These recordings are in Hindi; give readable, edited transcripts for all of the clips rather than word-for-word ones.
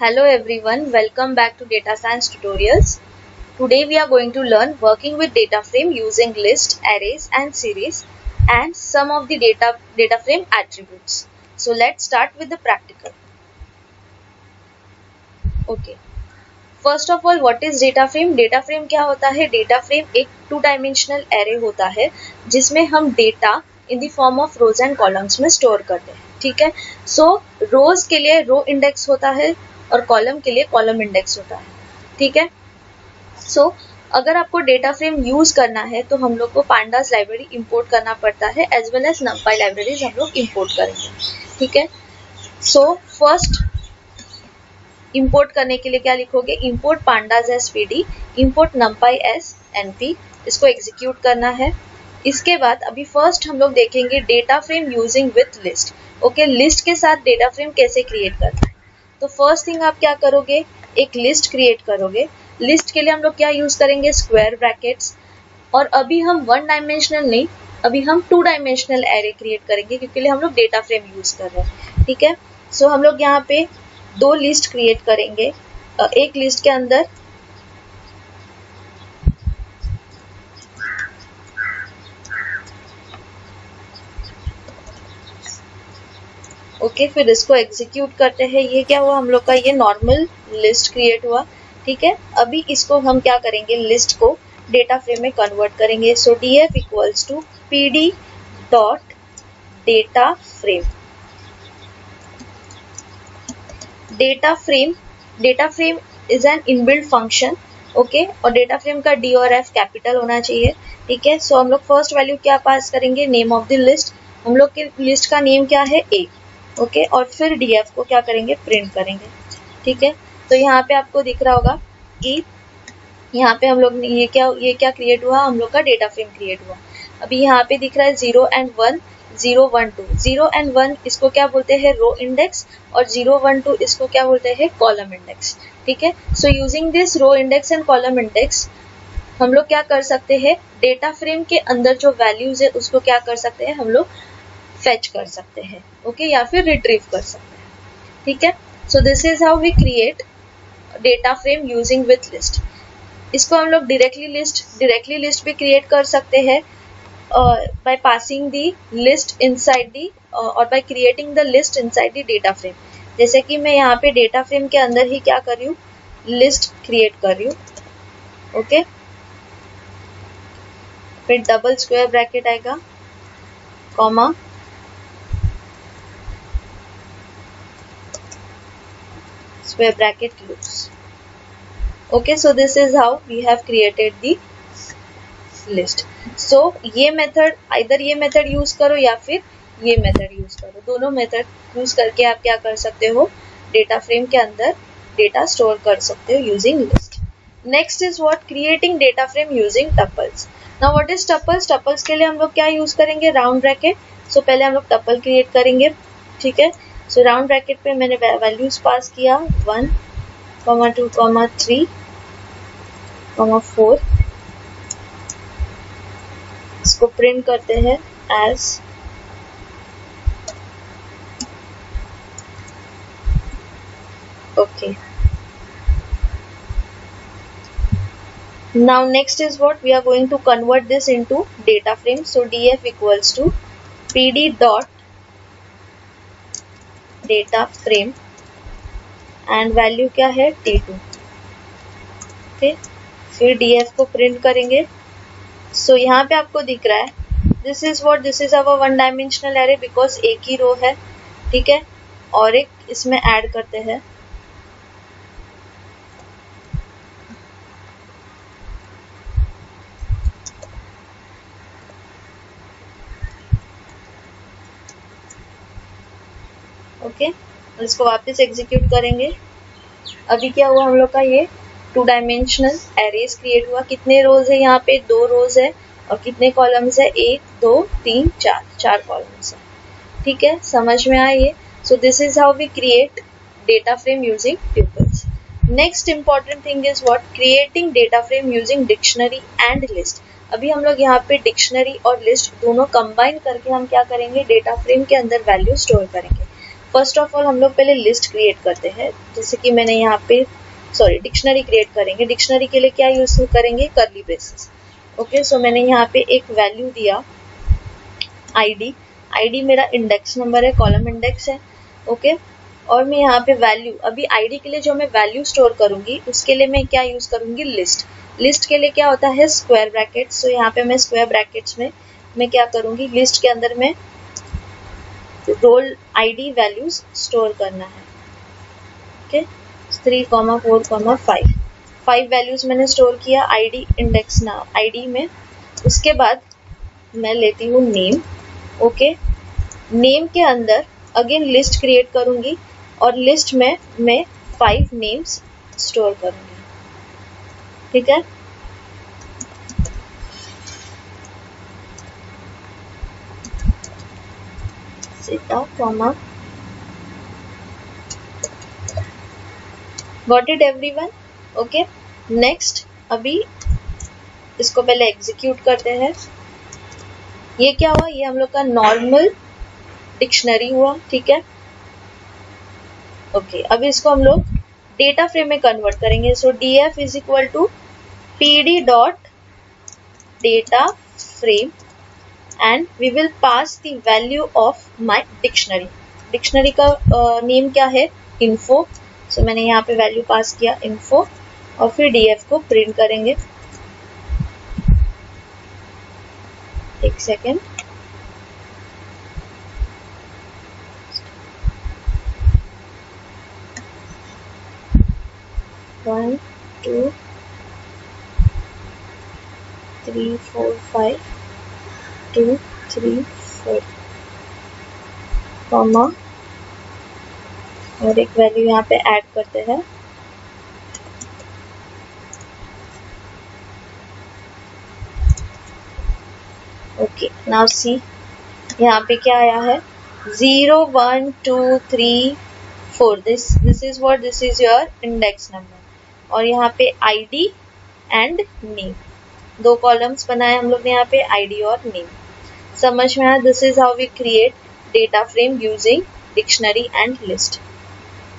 Hello everyone, welcome back to Data Science Tutorials. Today we are going to learn working with data frame using list, arrays and series and some of the data frame attributes. So let's start with the practical. Okay. First of all, what is data frame? Data frame क्या होता है? Data frame एक two dimensional array होता है जिसमें हम data in the form of rows and columns में store करते हैं. ठीक है. So rows के लिए row index होता है और कॉलम के लिए कॉलम इंडेक्स होता है. ठीक है. सो अगर आपको डेटा फ्रेम यूज करना है तो हम लोग को पांडास लाइब्रेरी इंपोर्ट करना पड़ता है as well as numpy libraries हम लोग इंपोर्ट करेंगे. ठीक है. सो फर्स्ट इंपोर्ट करने के लिए क्या लिखोगे? Import pandas as pd, import numpy as np. इसको एग्जीक्यूट करना है. इसके बाद अभी फर्स्ट हम लोग देखेंगे data frame using with list. Okay, list के साथ डेटा फ्रेम कैसे क्रिएट करना है. तो फर्स्ट थिंग आप क्या करोगे? एक लिस्ट क्रिएट करोगे. लिस्ट के लिए हम लोग क्या यूज करेंगे? Square brackets. और अभी हम वन डायमेंशनल नहीं, अभी हम टू डायमेंशनल एरे क्रिएट करेंगे क्योंकि हम लोग डेटा फ्रेम यूज कर रहे हैं. ठीक है. सो हम लोग यहाँ पे दो लिस्ट क्रिएट करेंगे. एक लिस्ट के अंदर ओके फिर इसको एग्जीक्यूट करते हैं. ये क्या हुआ? हम लोग का ये नॉर्मल लिस्ट क्रिएट हुआ. ठीक है. अभी इसको हम क्या करेंगे? लिस्ट को डेटा फ्रेम में कन्वर्ट करेंगे. So df equals to pd dot data frame. Data frame is an inbuilt function. Okay, और डेटा फ्रेम का d और f कैपिटल होना चाहिए. ठीक है. सो हम लोग फर्स्ट वैल्यू क्या पास करेंगे? Name of the list. हम लोग के लिस्ट का नेम क्या है? a. ओके, और फिर df को क्या करेंगे? प्रिंट करेंगे. ठीक है. तो यहाँ पे आपको दिख रहा होगा कि यहाँ पे हम लोग ये क्या क्रिएट हुआ? हम लोग का डेटा फ्रेम क्रिएट हुआ. अभी यहाँ पे दिख रहा है 0 and 1, 0 1 2. 0 and 1 इसको क्या बोलते हैं? Row index. और 0 1 2 इसको क्या बोलते हैं? Column index. ठीक है. So using this row index and column index हम लोग क्या कर सकते हैं? डेटा फ्रेम के अंदर जो वैल्यूज है उसको क्या कर सकते हैं? हम लोग फेच कर सकते हैं. ओके, या फिर रिट्रीव कर सकते हैं. ठीक है. So this is how we create data frame using with list. इसको हम लोग डायरेक्टली लिस्ट भी क्रिएट कर सकते हैं by passing the list inside the और by creating the list inside the data frame. जैसे कि मैं यहाँ पे डेटा फ्रेम के अंदर ही क्या कर रही हूँ? लिस्ट क्रिएट कर रही हूँ. ओके, फिर डबल स्क्वायर ब्रैकेट आएगा, comma, square bracket close. Okay, so this is how we have created the list. So ये मेथड, आइदर ये मेथड यूज करो या फिर ये मेथड यूज करो. दोनों मेथड यूज करके आप क्या कर सकते हो? डेटा फ्रेम के अंदर डेटा स्टोर कर सकते हो using list. Next is what? Creating data frame using tuples. Now what is tuples? Tuples के लिए हम लोग क्या यूज करेंगे? Round bracket. सो पहले हम लोग टपल क्रिएट करेंगे. ठीक है. सो राउंड ब्रैकेट पे मैंने वैल्यूज पास किया 1, 2, 3, 4. इसको प्रिंट करते हैं as okay. Now next is what? We are going to convert this into data frame. So df equals to pd dot data frame and value क्या है? t2. ओके, फिर df को प्रिंट करेंगे. सो यहाँ पे आपको दिख रहा है this is what? This is our one dimensional array because एक ही रो है. ठीक है. और एक इसमें ऐड करते हैं. ओके, इसको वापस एग्जीक्यूट करेंगे. अभी क्या हुआ? हम लोग का ये टू डायमेंशनल एरेज क्रिएट हुआ. कितने रोज है यहाँ पे? 2 रोज है. और कितने कॉलम्स है? 1 2 3 4 कॉलम्स है. ठीक है, समझ में आया ये? So this is how we create data frame using tuples. Next important thing is what? Creating data frame using dictionary and list. अभी हम लोग यहाँ पे डिक्शनरी और लिस्ट दोनों कंबाइन करके हम क्या करेंगे? डेटा फ्रेम के अंदर वैल्यू स्टोर करेंगे. फर्स्ट ऑफ ऑल हम लोग पहले लिस्ट क्रिएट करते हैं, जैसे कि मैंने यहाँ पे डिक्शनरी क्रिएट करेंगे। डिक्शनरी के लिए क्या यूज करेंगे, कर्ली ब्रेसेस। ओके, सो मैंने यहाँ पे एक वैल्यू दिया आईडी। आईडी मेरा इंडेक्स नंबर है, कॉलम इंडेक्स है। ओके, और मैं यहाँ पे वैल्यू, अभी आईडी के लिए जो मैं वैल्यू स्टोर करूंगी उसके लिए मैं क्या यूज करूंगी, लिस्ट। लिस्ट के लिए क्या होता है, स्क्वायर ब्रैकेट्स। तो यहाँ पे मैं स्क्वायर ब्रैकेट्स में मैं क्या करूंगी, लिस्ट के अंदर में रोल आईडी वैल्यूज स्टोर करना है। ओके, 3, 4, 5 5 वैल्यूज मैंने स्टोर किया आईडी इंडेक्स ना आईडी में। उसके बाद मैं लेती हूँ नेम। ओके, नेम के अंदर अगेन लिस्ट क्रिएट करूंगी और लिस्ट में मैं 5 नेम्स स्टोर करूंगी। ठीक है, Sita comma, got it everyone. Okay, next अभी इसको पहले एग्जीक्यूट करते हैं। ये क्या हुआ, ये हम लोग का नॉर्मल डिक्शनरी हुआ। ठीक है, ओके, अभी इसको हम लोग डेटा फ्रेम में कन्वर्ट करेंगे। So df is equal to pd dot data frame and we will pass the value of my dictionary. Dictionary का नेम क्या है, इन्फो। सो मैंने यहाँ पे वैल्यू पास किया इन्फो और फिर df को प्रिंट करेंगे। एक सेकेंड, वन टू 3 4 5 2 3 4 कॉमा और एक वैल्यू यहाँ पे ऐड करते हैं। ओके, नाउ सी यहाँ पे क्या आया है, 0 1 2 3 4। This is what, this is your index number. और यहाँ पे आईडी एंड नेम, 2 कॉलम्स बनाए हम लोग ने यहाँ पे, आईडी और नेम। समझ में आया, this is how we create data frame using dictionary and list.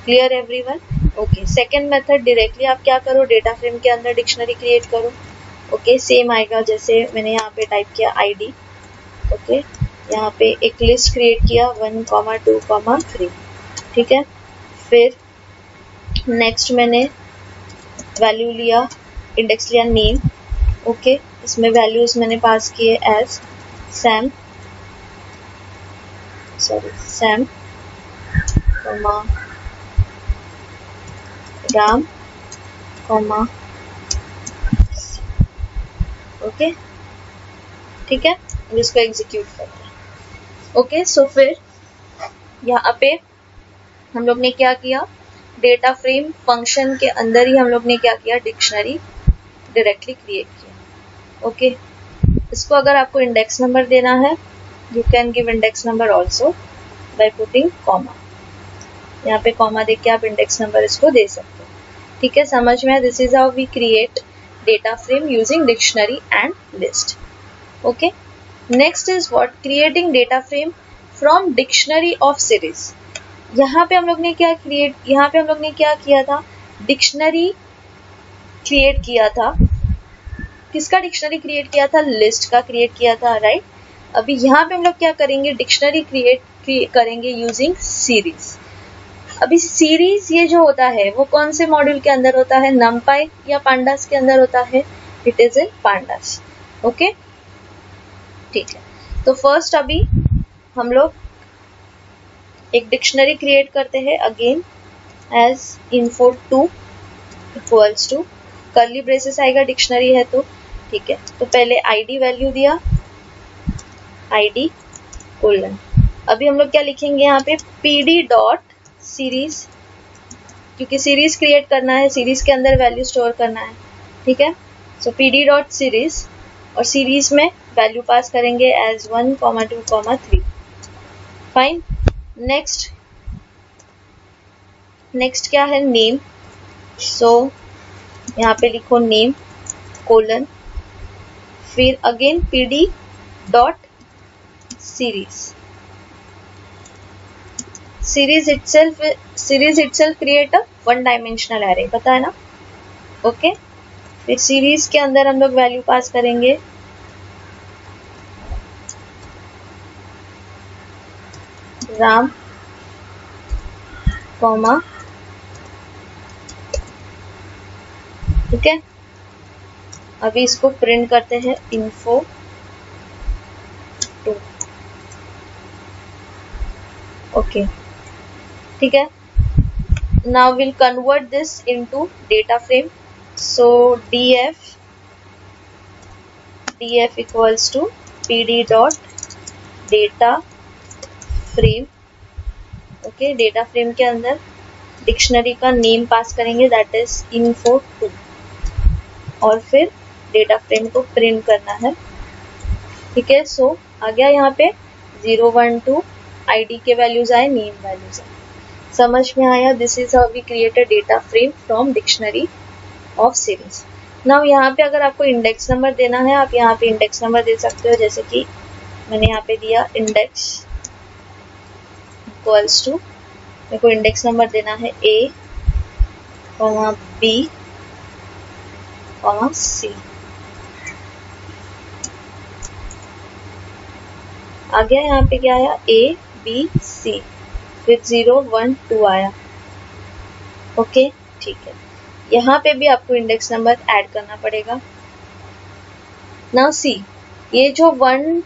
Clear everyone. Okay, second method, directly आप क्या करो, डेटा फ्रेम के अंदर डिक्शनरी क्रिएट करो। ओके, सेम आएगा, जैसे मैंने यहाँ पे टाइप किया आईडी। ओके, यहाँ पे एक लिस्ट क्रिएट किया 1, 2, 3। ठीक है, फिर नेक्स्ट मैंने वैल्यू लिया, इंडेक्स लिया नेम। ओके, इसमें वैल्यूज मैंने पास किए as Sam comma Ram comma. Okay, ठीक है, अब इसको एग्जीक्यूट करते हैं। ओके, सो फिर यहाँ पे हम लोग ने क्या किया, डेटा फ्रेम फंक्शन के अंदर ही हम लोग ने क्या किया, डिक्शनरी डायरेक्टली क्रिएट किया। ओके, इसको अगर आपको इंडेक्स नंबर देना है, you can give index number also by putting comma. यहाँ पे कॉमा देके आप इंडेक्स नंबर इसको दे सकते हो। ठीक है, समझ में, this is how we create data frame using dictionary and list. Okay, next is what, creating data frame from dictionary of series. यहाँ पे हम लोग ने क्या किया था, डिक्शनरी क्रिएट किया था। किसका डिक्शनरी क्रिएट किया था, लिस्ट का क्रिएट किया था, राइट। अभी यहाँ पे हम लोग क्या करेंगे, डिक्शनरी क्रिएट करेंगे यूजिंग सीरीज। अभी सीरीज ये जो होता है वो कौन से मॉड्यूल के अंदर होता है, नमपाई या पांडास के अंदर होता है, it is in pandas. Okay, ठीक है, तो फर्स्ट अभी हम लोग एक डिक्शनरी क्रिएट करते हैं again as info2 equals to, curly braces आएगा, डिक्शनरी है तो। ठीक है, तो पहले आईडी वैल्यू दिया, आईडी कोलन। अभी हम लोग क्या लिखेंगे यहाँ पे, pd डॉट सीरीज, क्योंकि सीरीज क्रिएट करना है, सीरीज के अंदर वैल्यू स्टोर करना है। ठीक है, सो pd डॉट सीरीज और सीरीज में वैल्यू पास करेंगे एज 1, 2, 3। फाइन, नेक्स्ट क्या है, नेम। सो यहाँ पे लिखो नेम कोलन, फिर again pd dot series. Series itself create a one dimensional array, पता है ना? ओके, फिर सीरीज के अंदर हम लोग वैल्यू पास करेंगे राम कॉमा, ठीक है। अभी इसको प्रिंट करते हैं info 2, ओके, ठीक है। now we'll convert this into data frame, so df equals to pd dot data frame, okay. Data frame के अंदर डिक्शनरी का नेम पास करेंगे दैट इज info 2, और फिर डेटा फ्रेम को प्रिंट करना है, ठीक है। सो आ गया यहाँ पे 0 1 2 आईडी के वैल्यूज आए, नेम वैल्यूज आए, समझ में आया? This is how we create a data frame from dictionary of series. Now यहाँ पे अगर आपको इंडेक्स नंबर देना है, आप यहाँ पे इंडेक्स नंबर दे सकते हो, जैसे कि मैंने यहाँ पे दिया इंडेक्स इक्वल्स टू, मेरे को इंडेक्स नंबर देना है a, b, c। आ गया यहाँ पे क्या आया, a b c, फिर 0 1 2 आया, ओके, ठीक है। यहाँ पे भी आपको इंडेक्स नंबर ऐड करना पड़ेगा। नाउ सी, ये जो 1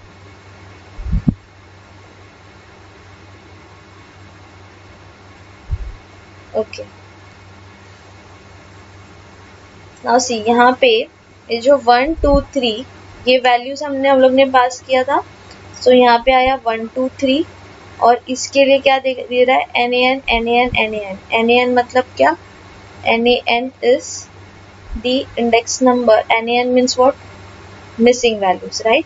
ओके, नाउ सी यहाँ पे ये जो 1 2 3 ये वैल्यूज हम लोग ने पास किया था, सो यहाँ पे आया 1 2 3, और इसके लिए क्या दे रहा है, NaN मतलब क्या, NaN is the index number, NaN means what, missing values, right?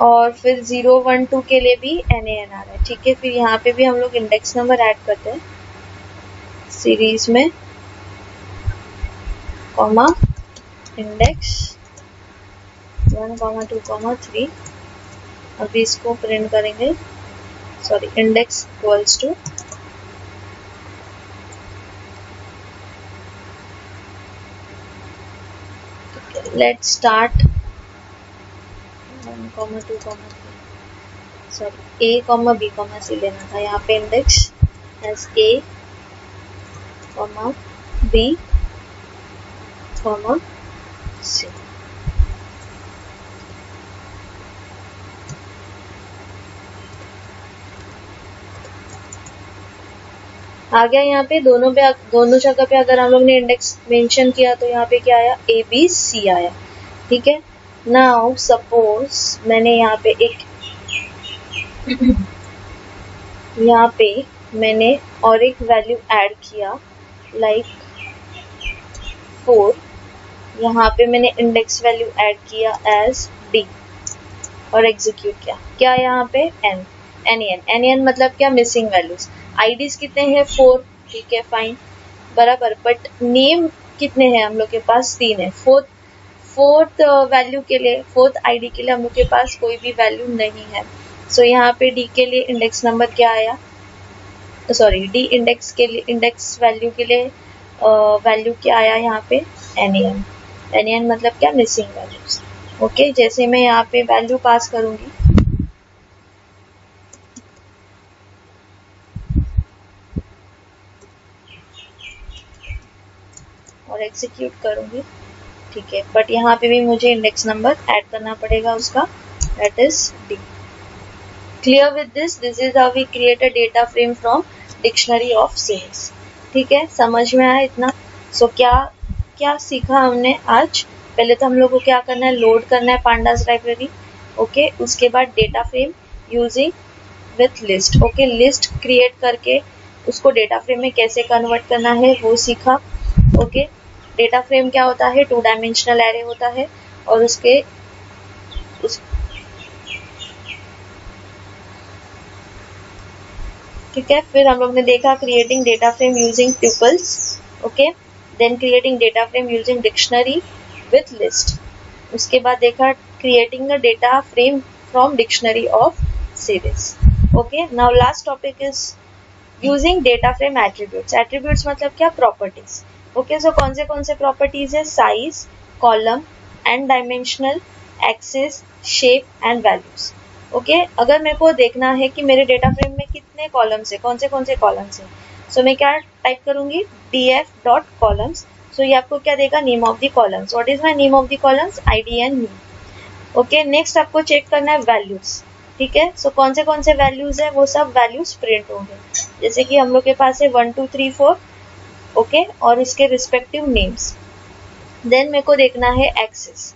और फिर 0 1 2 के लिए भी NaN आ रहा है, ठीक है। फिर यहाँ पे भी हम लोग इंडेक्स नंबर ऐड करते हैं सीरीज में, कॉमा इंडेक्स 1 2 3, अभी इसको प्रिंट करेंगे, sorry, index equals to, let's start 1 2 3, sorry a, b, c लेना था, यहाँ पे index as a, b, c। आ गया यहाँ पे दोनों जगह पे अगर हम लोग ने इंडेक्स मेंशन किया तो यहाँ पे क्या आया, a b c आया, ठीक है। नाउ सपोज मैंने यहाँ पे यहाँ पे मैंने और एक वैल्यू ऐड किया लाइक 4, यहाँ पे मैंने इंडेक्स वैल्यू ऐड किया एज d और एग्जीक्यूट किया, क्या यहाँ पे NaN मतलब क्या, मिसिंग वैल्यूज। आईडीज कितने हैं, 4, ठीक है, फाइन, बराबर, बट नेम कितने हैं हम लोग के पास, 3 है। फोर्थ वैल्यू के लिए, फोर्थ आईडी के लिए हम लोग के पास कोई भी वैल्यू नहीं है, सो यहाँ पे डी के लिए इंडेक्स नंबर क्या आया, सॉरी डी इंडेक्स के लिए, इंडेक्स वैल्यू के लिए वैल्यू क्या आया यहाँ पे, NaN मतलब क्या, मिसिंग वैल्यूज, ओके। जैसे मैं यहाँ पे वैल्यू पास करूंगी, और एग्जीक्यूट करूंगी, ठीक है, बट यहाँ पे भी मुझे इंडेक्स नंबर ऐड करना पड़ेगा उसका, that is D. Clear with this is how we create a data frame from dictionary of series, ठीक है, समझ में आया इतना? सो क्या सीखा हमने आज? पहले तो हम लोग को क्या करना है, लोड करना है पांडास लाइब्रेरी, ओके। उसके बाद data frame using with list, okay, list create करके उसको डेटा फ्रेम में कैसे कन्वर्ट करना है वो सीखा, ओके। डेटा फ्रेम क्या होता है, 2 डायमेंशनल एरे होता है, और ठीक है। फिर हम लोग ने देखा creating data frame using tuples, okay, then creating data frame using dictionary with list, उसके बाद देखा creating a data frame from dictionary of series, okay. Now last topic is using data frame attributes. Attributes मतलब क्या, प्रॉपर्टीज। ओके, सो कौन से प्रॉपर्टीज है, size, column and dimensional, axis, shape and values. Okay, अगर मेरे को देखना है कि मेरे डेटा फ्रेम में कितने कॉलम्स है, कौन से कॉलम्स है, सो मैं क्या टाइप करूंगी, df डॉट कॉलम्स। सो ये आपको क्या देगा, name of the columns. What is my name of the columns, id and name. Okay, next आपको चेक करना है वैल्यूज। ठीक है, सो कौन से वैल्यूज है, वो सब वैल्यूज प्रिंट होंगे। जैसे कि हम लोग के पास है 1 2 3 4, ओके, और इसके रिस्पेक्टिव नेम्स। देन मेरे को देखना है एक्सेस।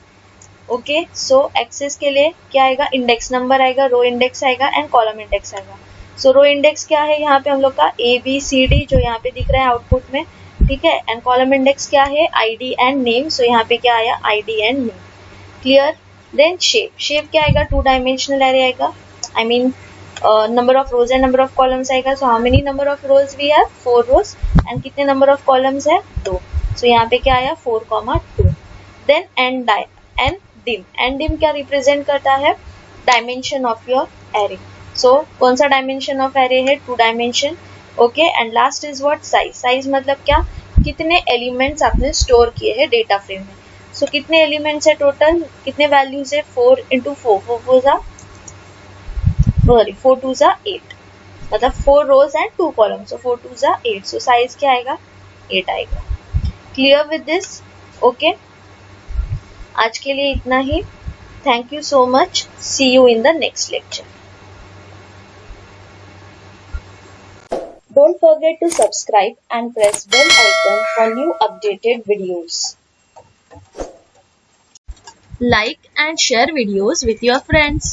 ओके, सो एक्सेस के लिए क्या आएगा, इंडेक्स नंबर आएगा, रो इंडेक्स आएगा एंड कॉलम इंडेक्स आएगा। सो रो इंडेक्स क्या है, यहाँ पे हम लोग का ABCD जो यहाँ पे दिख रहा है आउटपुट में, ठीक है, एंड कॉलम इंडेक्स क्या है, ID एंड नेम। सो यहाँ पे क्या आया, ID and name. Clear. Then shape, shape क्या आएगा, 2 डायमेंशनल एरे आएगा, I mean number of rows and number of columns आएगा। So how many number of rows we have, 4 rows, and कितने नंबर ऑफ कॉलम्स है, 2। सो यहाँ पे क्या आया, 4, 2। Then ndim, ndim क्या रिप्रेजेंट करता है, dimension of your array. So कौन सा डायमेंशन ऑफ एरे है, 2 dimension. Okay, and last is what, size. Size मतलब क्या, कितने एलिमेंट्स आपने स्टोर किए हैं डेटा फ्रेम में। सो कितने एलिमेंट्स है टोटल, कितने वैल्यूज है, 4 into 4, 4 2 8, मतलब 4 rows and 2 columns. So 4 2 8, so size क्या आएगा, 8 आएगा। Clear with this. ओके, आज के लिए इतना ही। Thank you so much, see you in the next lecture. Don't forget to subscribe and press bell icon for new updated videos. Like and share videos with your friends.